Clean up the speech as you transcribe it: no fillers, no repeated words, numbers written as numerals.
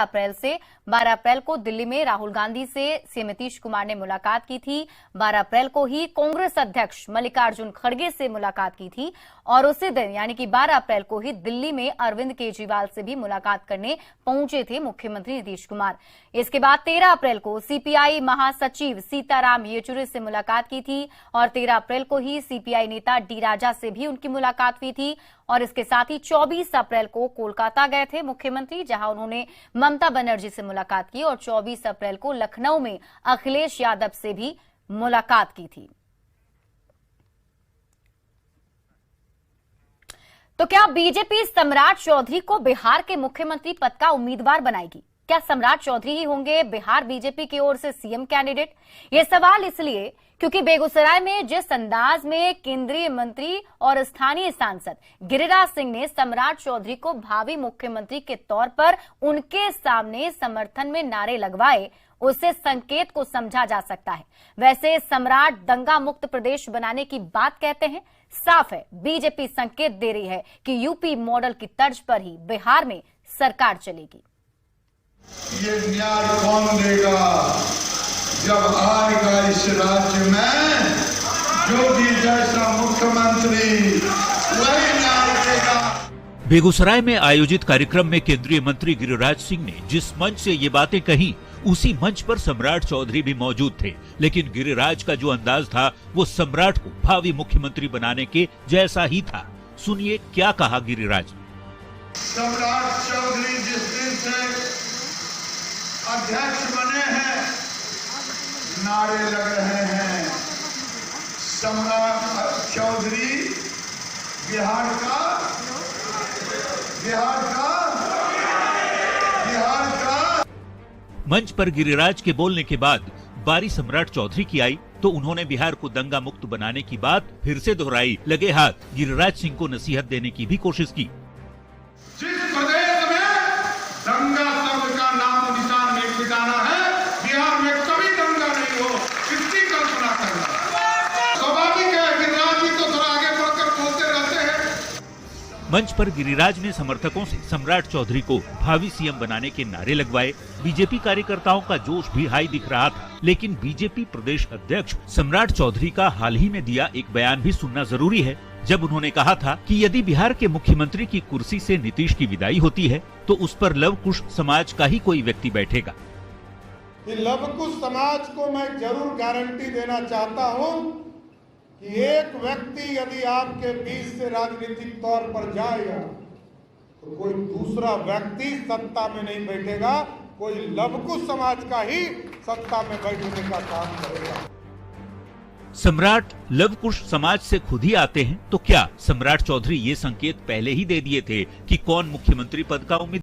अप्रैल से 12 अप्रैल को दिल्ली में राहुल गांधी से सीएम नीतीश कुमार ने मुलाकात की थी। 12 अप्रैल को ही कांग्रेस अध्यक्ष मल्लिकार्जुन खड़गे से मुलाकात की थी और उसी दिन यानी कि 12 अप्रैल को ही दिल्ली में अरविंद केजरीवाल से भी मुलाकात करने पहुंचे थे मुख्यमंत्री नीतीश कुमार। इसके बाद 13 अप्रैल को सीपीआई महासचिव सीताराम येचुरी से मुलाकात की थी और 13 अप्रैल को ही सीपीआई नेता डी राजा से भी उनकी मुलाकात हुई थी और इसके साथ ही 24 अप्रैल को कोलकाता गए थे मुख्यमंत्री, जहां उन्होंने ममता बनर्जी से मुलाकात की और 24 अप्रैल को लखनऊ में अखिलेश यादव से भी मुलाकात की थी। तो क्या बीजेपी सम्राट चौधरी को बिहार के मुख्यमंत्री पद का उम्मीदवार बनाएगी? क्या सम्राट चौधरी ही होंगे बिहार बीजेपी की ओर से सीएम कैंडिडेट? ये सवाल इसलिए क्योंकि बेगूसराय में जिस अंदाज में केंद्रीय मंत्री और स्थानीय सांसद गिरिराज सिंह ने सम्राट चौधरी को भावी मुख्यमंत्री के तौर पर उनके सामने समर्थन में नारे लगवाए, उससे संकेत को समझा जा सकता है। वैसे सम्राट दंगा मुक्त प्रदेश बनाने की बात कहते हैं, साफ है बीजेपी संकेत दे रही है कि यूपी मॉडल की तर्ज पर ही बिहार में सरकार चलेगी। ये न्याय कौन देगा जब आएगा इस राज्य में योगी जैसा मुख्यमंत्री, वही न्याय देगा। बेगूसराय में आयोजित कार्यक्रम में केंद्रीय मंत्री गिरिराज सिंह ने जिस मंच से ये बातें कही, उसी मंच पर सम्राट चौधरी भी मौजूद थे। लेकिन गिरिराज का जो अंदाज था वो सम्राट को भावी मुख्यमंत्री बनाने के जैसा ही था। सुनिए क्या कहा गिरिराज। सम्राट चौधरी जिस दिन से अध्यक्ष बने हैं नारे लग रहे हैं, सम्राट चौधरी बिहार का मंच पर गिरिराज के बोलने के बाद बारी सम्राट चौधरी की आई तो उन्होंने बिहार को दंगा मुक्त बनाने की बात फिर से दोहराई। लगे हाथ गिरिराज सिंह को नसीहत देने की भी कोशिश की। जिस प्रदेश में दंगा शब्द का नाम निशान नहीं मिटाना है, बिहार में कभी दंगा नहीं हो, इसकी कल्पना करना स्वाभाविक है। गिरिराज जी तो थोड़ा आगे बढ़कर बोलते रहते हैं। मंच पर गिरिराज ने समर्थकों से सम्राट चौधरी को भावी सीएम बनाने के नारे लगवाए। बीजेपी कार्यकर्ताओं का जोश भी हाई दिख रहा था, लेकिन बीजेपी प्रदेश अध्यक्ष सम्राट चौधरी का हाल ही में दिया एक बयान भी सुनना जरूरी है, जब उन्होंने कहा था कि यदि बिहार के मुख्यमंत्री की कुर्सी से नीतीश की विदाई होती है तो उस पर लव कुश समाज का ही कोई व्यक्ति बैठेगा। लव कुश समाज को मैं जरूर गारंटी देना चाहता हूं कि एक व्यक्ति यदि आपके बीच से राजनीतिक तौर पर जाएगा तो कोई दूसरा व्यक्ति सत्ता में नहीं बैठेगा, कोई लवकुश समाज का ही सत्ता में बैठने का काम करेगा। सम्राट लवकुश समाज से खुद ही आते हैं तो क्या सम्राट चौधरी ये संकेत पहले ही दे दिए थे कि कौन मुख्यमंत्री पद का उम्मीदवार